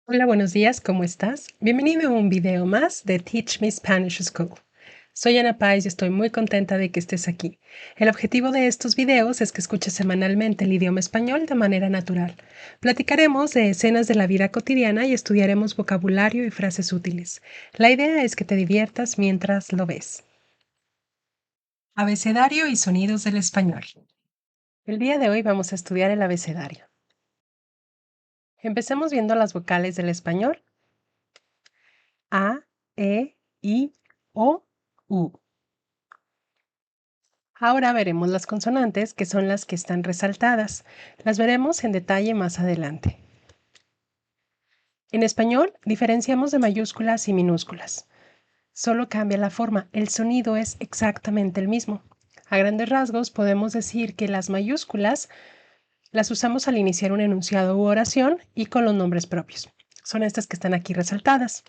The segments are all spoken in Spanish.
Hola, buenos días, ¿cómo estás? Bienvenido a un video más de Teach Me Spanish School. Soy Ana Páez y estoy muy contenta de que estés aquí. El objetivo de estos videos es que escuches semanalmente el idioma español de manera natural. Platicaremos de escenas de la vida cotidiana y estudiaremos vocabulario y frases útiles. La idea es que te diviertas mientras lo ves. Abecedario y sonidos del español. El día de hoy vamos a estudiar el abecedario. Empecemos viendo las vocales del español. A, E, I, O, U. Ahora veremos las consonantes, que son las que están resaltadas. Las veremos en detalle más adelante. En español, diferenciamos de mayúsculas y minúsculas. Solo cambia la forma, el sonido es exactamente el mismo. A grandes rasgos, podemos decir que las mayúsculas las usamos al iniciar un enunciado u oración y con los nombres propios. Son estas que están aquí resaltadas.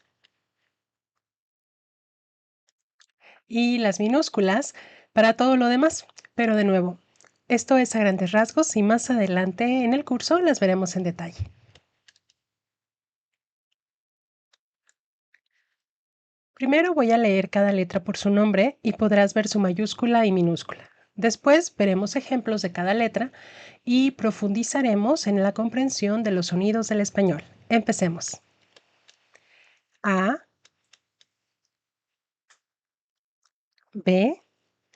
Y las minúsculas para todo lo demás. Pero de nuevo, esto es a grandes rasgos y más adelante en el curso las veremos en detalle. Primero voy a leer cada letra por su nombre y podrás ver su mayúscula y minúscula. Después veremos ejemplos de cada letra y profundizaremos en la comprensión de los sonidos del español. Empecemos. A, B,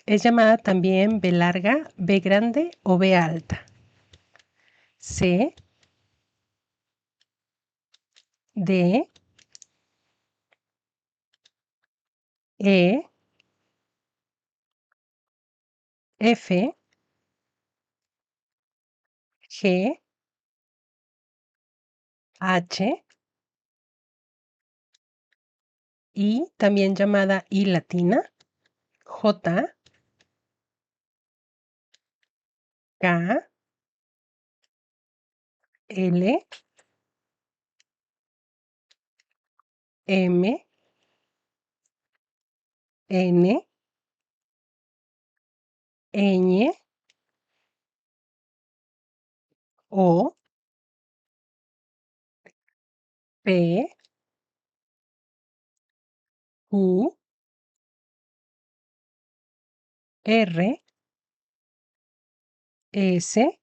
es llamada también B larga, B grande o B alta. C, D, E, F, G, H, I, también llamada I latina, J, K, L, M, N, Ñ, O, P, U, R, S,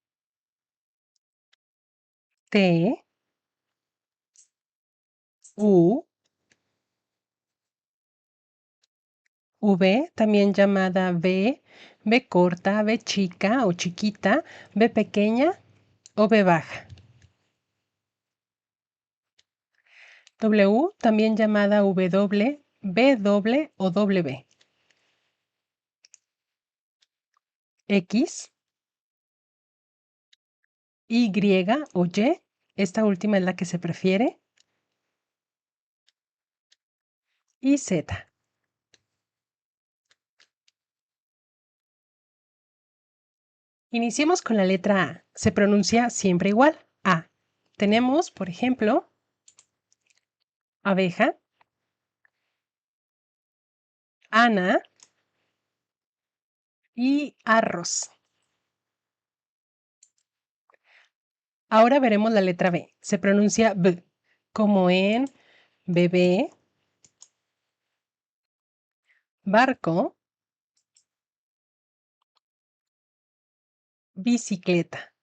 T, U, V, también llamada V, V corta, V chica o chiquita, V pequeña o V baja. W, también llamada W, V doble o W. X, Y o Y, esta última es la que se prefiere, y Z. Iniciemos con la letra A. Se pronuncia siempre igual, A. Tenemos, por ejemplo, abeja, Ana y arroz. Ahora veremos la letra B. Se pronuncia B, como en bebé, barco, bicicleta.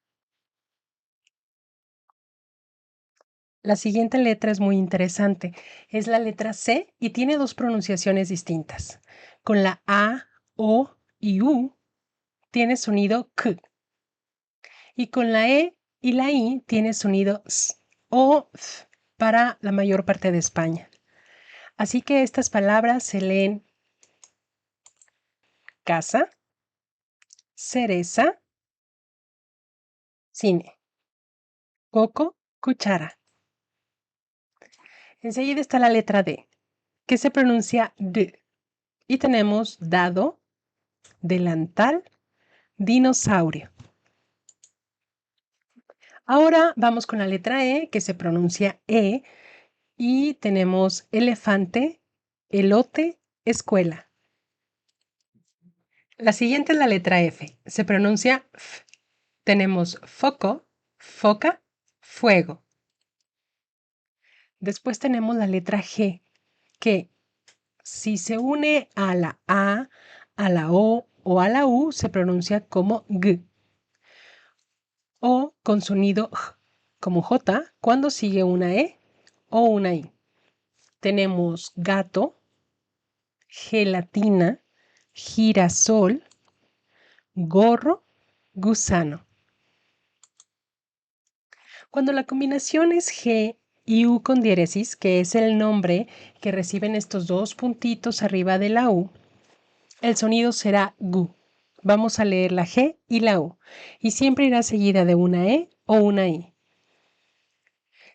La siguiente letra es muy interesante. Es la letra C y tiene dos pronunciaciones distintas. Con la A, O y U tiene sonido K. Y con la E y la I tiene sonido S o F para la mayor parte de España. Así que estas palabras se leen casa, cereza, cine, coco, cuchara. Enseguida está la letra D, que se pronuncia D. Y tenemos dado, delantal, dinosaurio. Ahora vamos con la letra E, que se pronuncia E, y tenemos elefante, elote, escuela. La siguiente es la letra F, se pronuncia F. Tenemos foco, foca, fuego. Después tenemos la letra G, que si se une a la la O o a la U, se pronuncia como G. O con sonido J, como J, cuando sigue una E o una I. Tenemos gato, gelatina, girasol, gorro, gusano. Cuando la combinación es G y U con diéresis, que es el nombre que reciben estos dos puntitos arriba de la U, el sonido será GU. Vamos a leer la G y la U, y siempre irá seguida de una E o una I.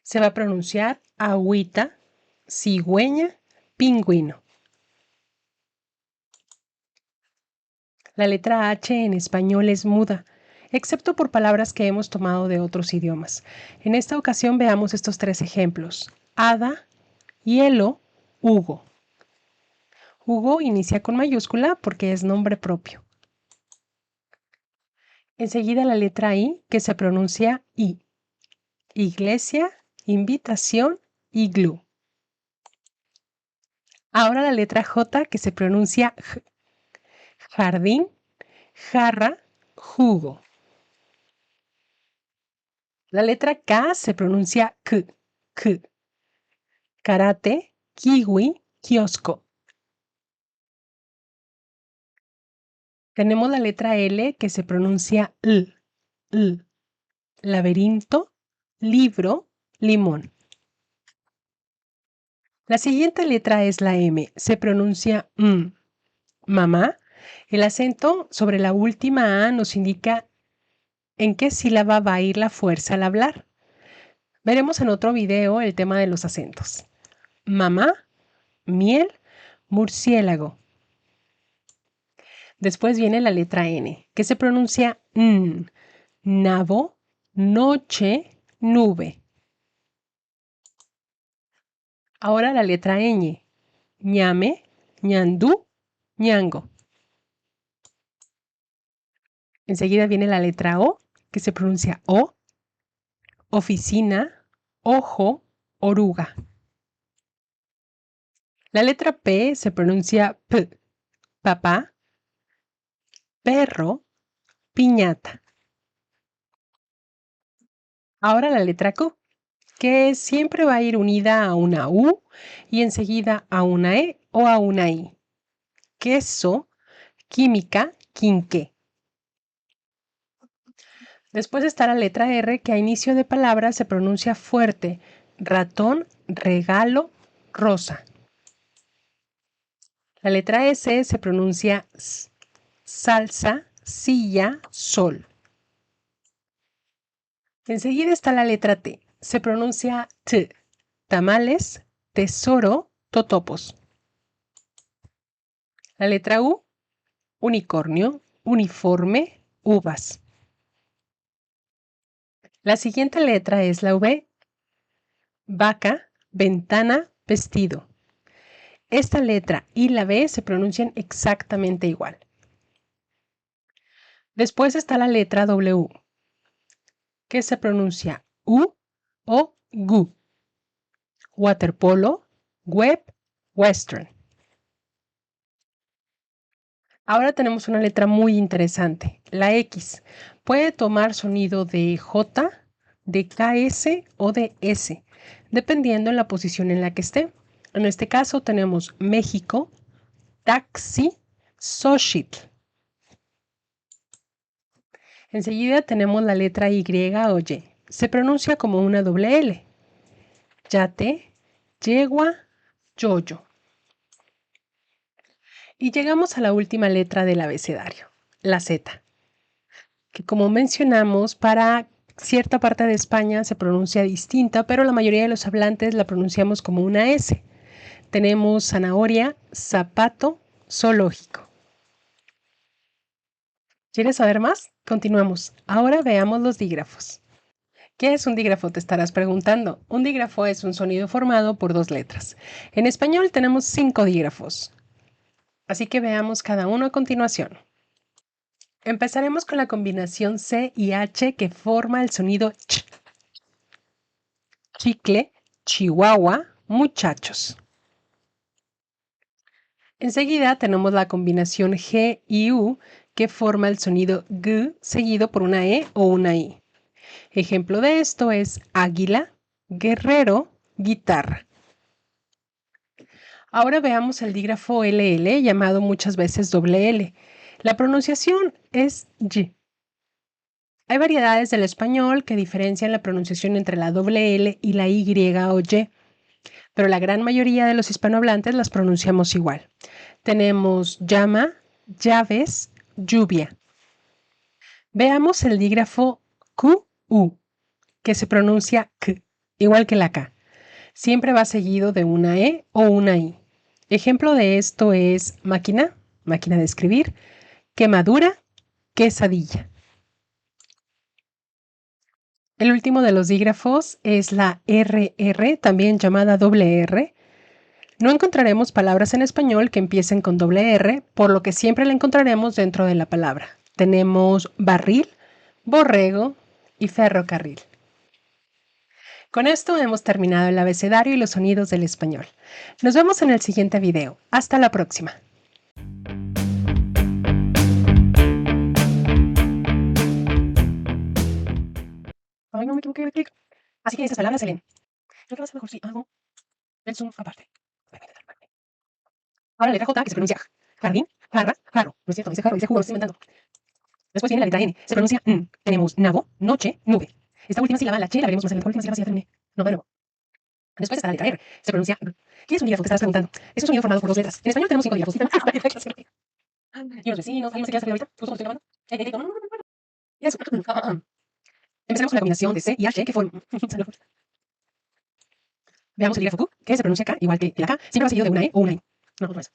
Se va a pronunciar agüita, cigüeña, pingüino. La letra H en español es muda, excepto por palabras que hemos tomado de otros idiomas. En esta ocasión veamos estos tres ejemplos. Hada, hielo, Hugo. Hugo inicia con mayúscula porque es nombre propio. Enseguida la letra I, que se pronuncia I. Iglesia, invitación, iglú. Ahora la letra J, que se pronuncia J. Jardín, jarra, jugo. La letra K se pronuncia K, K. Karate, kiwi, kiosco. Tenemos la letra L que se pronuncia L, L. Laberinto, libro, limón. La siguiente letra es la M, se pronuncia M. Mamá. El acento sobre la última A nos indica en qué sílaba va a ir la fuerza al hablar. Veremos en otro video el tema de los acentos. Mamá, miel, murciélago. Después viene la letra N, que se pronuncia N. Nabo, noche, nube. Ahora la letra ñ. Ñame, ñandú, ñango. Enseguida viene la letra O, que se pronuncia O. Oficina, ojo, oruga. La letra P se pronuncia P. Papá, perro, piñata. Ahora la letra Q, que siempre va a ir unida a una U y enseguida a una E o a una I. Queso, química, quinqué. Después está la letra R, que a inicio de palabra se pronuncia fuerte. Ratón, regalo, rosa. La letra S se pronuncia S. Salsa, silla, sol. Enseguida está la letra T. Se pronuncia T. Tamales, tesoro, totopos. La letra U. Unicornio, uniforme, uvas. La siguiente letra es la V. Vaca, ventana, vestido. Esta letra y la B se pronuncian exactamente igual. Después está la letra W, que se pronuncia U o GU. Waterpolo, web, western. Ahora tenemos una letra muy interesante, la X. Puede tomar sonido de J, de KS o de S, dependiendo en la posición en la que esté. En este caso tenemos México, taxi, Xochitl. Enseguida tenemos la letra Y o Y. Se pronuncia como una doble L. Yate, yegua, yoyo. Y llegamos a la última letra del abecedario, la Z, que como mencionamos, para cierta parte de España se pronuncia distinta, pero la mayoría de los hablantes la pronunciamos como una S. Tenemos zanahoria, zapato, zoológico. ¿Quieres saber más? Continuamos. Ahora veamos los dígrafos. ¿Qué es un dígrafo? Te estarás preguntando. Un dígrafo es un sonido formado por dos letras. En español tenemos 5 dígrafos. Así que veamos cada uno a continuación. Empezaremos con la combinación C y H que forma el sonido ch. Chicle, Chihuahua, muchachos. Enseguida tenemos la combinación G y U que forma el sonido G seguido por una E o una I. Ejemplo de esto es águila, guerrero, guitarra. Ahora veamos el dígrafo LL, llamado muchas veces doble L. La pronunciación es Y. Hay variedades del español que diferencian la pronunciación entre la doble L y la Y o Y, pero la gran mayoría de los hispanohablantes las pronunciamos igual. Tenemos llama, llaves, lluvia. Veamos el dígrafo QU, que se pronuncia K, igual que la K. Siempre va seguido de una E o una I. Ejemplo de esto es máquina, máquina de escribir, quemadura, quesadilla. El último de los dígrafos es la RR, también llamada doble R. No encontraremos palabras en español que empiecen con doble R, por lo que siempre la encontraremos dentro de la palabra. Tenemos barril, borrego y ferrocarril. Con esto hemos terminado el abecedario y los sonidos del español. Nos vemos en el siguiente video. Hasta la próxima. Ay, no me equivoqué de clic. Así que estas palabras se leen. Creo que va a ser mejor si hago el zoom aparte. Ahora la letra J, que se pronuncia jardín, jarra, jarro. No es cierto, dice jarro, dice jugo, lo estoy inventando. Después viene la letra N, se pronuncia N. Tenemos nabo, noche, nube. Esta última sílaba, la Che, la veremos más adelante. La última sílaba sí ya terminé. No, de nuevo. Después está la letra R, se pronuncia R. ¿Qué es un dígrafo? Te estarás preguntando. Es un sonido formado por dos letras. En español tenemos 5 dígrafos. Y los vecinos, ¿alguien se quiere salir ahorita? Justo cuando estoy grabando. Y eso. Empezamos con la combinación de C y H que forma. Veamos el dígrafo Q, que se pronuncia K, igual que la K. Siempre va seguido de una E o una I. No, no es.